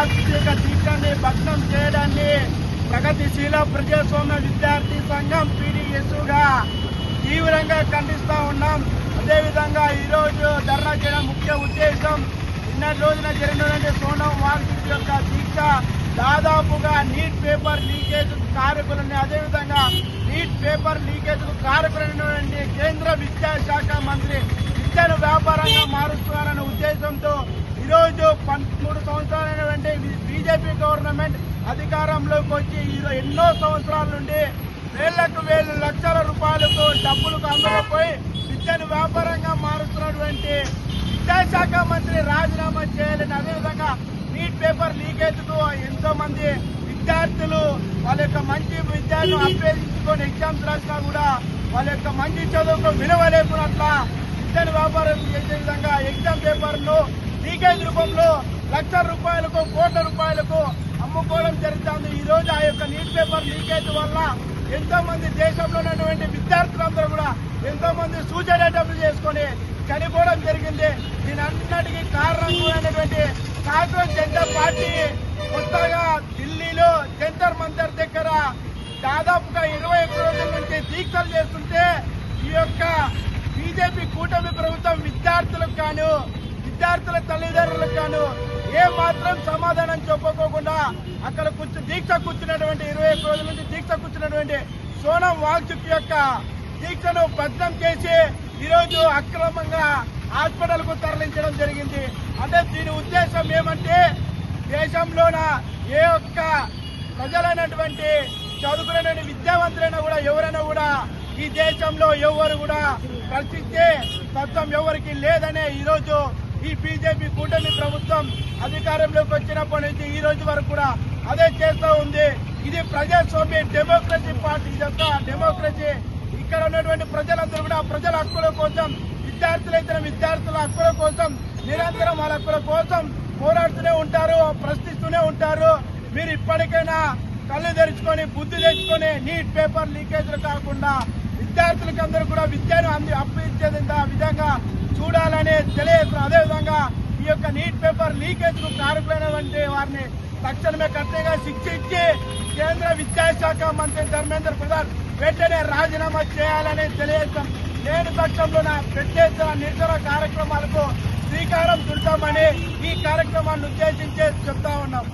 వార్షిక దీక్షాన్ని భగ్నం చేయడాన్ని ప్రగతిశీల ప్రజాస్వామ్య విద్యార్థి సంఘం పీడీఎస్గా తీవ్రంగా ఖండిస్తూ ఉన్నాం. అదేవిధంగా ఈరోజు ధర్నా చేయడం ముఖ్య ఉద్దేశం నిన్నటి రోజున జరిగినటువంటి సోనం వాంగ్చుక్ యొక్క దీక్ష దాదాపుగా నీట్ పేపర్ లీకేజ్ కారకులని, అదేవిధంగా నీట్ పేపర్ లీకేజ్ కారకులైనటువంటి కేంద్ర విద్యాశాఖ మంత్రి విద్యను వ్యాపారంగా మారుస్తున్నారనే ఉద్దేశంతో ఈరోజు 13 సంవత్సరాలైనటువంటి బీజేపీ గవర్నమెంట్ అధికారంలోకి వచ్చి ఎన్నో సంవత్సరాల నుండి వేలకు వేలు లక్షల రూపాయలకు డబ్బులకు అందకపోయి విద్యను వ్యాపారంగా మారుతున్నటువంటి విద్యాశాఖ మంత్రి రాజీనామా చేయాలని, అదేవిధంగా నీట్ పేపర్ లీకేజ్కు ఎంతో మంది విద్యార్థులు వాళ్ళ యొక్క మంచి విద్యను అభ్యసించుకొని ఎగ్జామ్స్ రాసినా కూడా వాళ్ళ యొక్క మంచి చదువుకు విలువ లేకున్నట్ల విద్యను వ్యాపారం చేసే విధంగా ఎగ్జామ్ పేపర్ను లీకేజ్ రూపంలో లక్షల రూపాయలకు కోట్ల రూపాయలకు అమ్ముకోవడం జరుగుతుంది. ఈ రోజు ఆ యొక్క నీట్ పేపర్ లీకేజ్ వల్ల ఎంతో మంది దేశంలో ఉన్నటువంటి విద్యార్థులందరూ కూడా ఎంతో మంది సూసైడ్ అటెంప్ట్ చేసుకొని చనిపోవడం జరిగింది. దీనంతటికీ కారణమైనటువంటి కాంగ్రెస్ జనతా పార్టీ కొత్తగా ఢిల్లీలో జంతర్ మంతర్ దగ్గర దాదాపుగా 21 రోజుల నుంచి దీక్షలు చేస్తుంటే ఈ యొక్క బీజేపీ కూటమి ప్రభుత్వం విద్యార్థులకు గాను విద్యార్థుల తల్లిదండ్రులకు గాను ఏ మాత్రం సమాధానం చెప్పకోకుండా అక్కడ దీక్ష కూర్చున్నటువంటి 21 రోజుల నుంచి దీక్ష కూర్చున్నటువంటి సోనం వాంగ్చుక్ యొక్క దీక్షను భగ్నం చేసి ఈరోజు అక్రమంగా హాస్పిటల్ కు తరలించడం జరిగింది. అంటే దీని ఉద్దేశం ఏమంటే దేశంలోన ఏ ఒక్క ప్రజలైనటువంటి చదువుకునే విద్యావంతులైనా కూడా ఎవరైనా కూడా ఈ దేశంలో ఎవరు కూడా ప్రశ్నించే తత్వం ఎవరికి లేదనే ఈరోజు ఈ బీజేపీ కూటమి ప్రభుత్వం అధికారంలోకి వచ్చినప్పటి నుంచి ఈ రోజు వరకు కూడా అదే చేస్తూ ఉంది. ఇది ప్రజాస్వామ్య డెమోక్రసీ పార్టీ యొక్క డెమోక్రసీ. ఇక్కడ ఉన్నటువంటి ప్రజలందరూ కూడా ప్రజల హక్కుల కోసం, విద్యార్థులైతే విద్యార్థుల హక్కుల కోసం నిరంతరం వాళ్ళ హక్కుల కోసం పోరాడుతూనే ఉంటారు, ప్రశ్నిస్తూనే ఉంటారు. మీరు ఇప్పటికైనా కళ్ళు తెరుచుకొని బుద్ధి తెచ్చుకొని నీట్ పేపర్ లీకేజ్లు కాకుండా విద్యార్థులకు అందరూ కూడా విద్యను అప్పించే విధంగా చూడాలని తెలియజేస్తున్నారు. అదేవిధంగా ఈ యొక్క నీట్ పేపర్ లీకేజ్ కు కారకులైనటువంటి వారిని తక్షణమే కఠినంగా శిక్షించి కేంద్ర విద్యాశాఖ మంత్రి ధర్మేంద్ర ప్రధాన్ వెంటనే రాజీనామా చేయాలని తెలియజేస్తాం. లేని పక్షంలో పెద్ద ఎత్తున నిరసన కార్యక్రమాలకు శ్రీకారం చుడతామని ఈ కార్యక్రమాన్ని ఉద్దేశించి చెప్తా ఉన్నాం.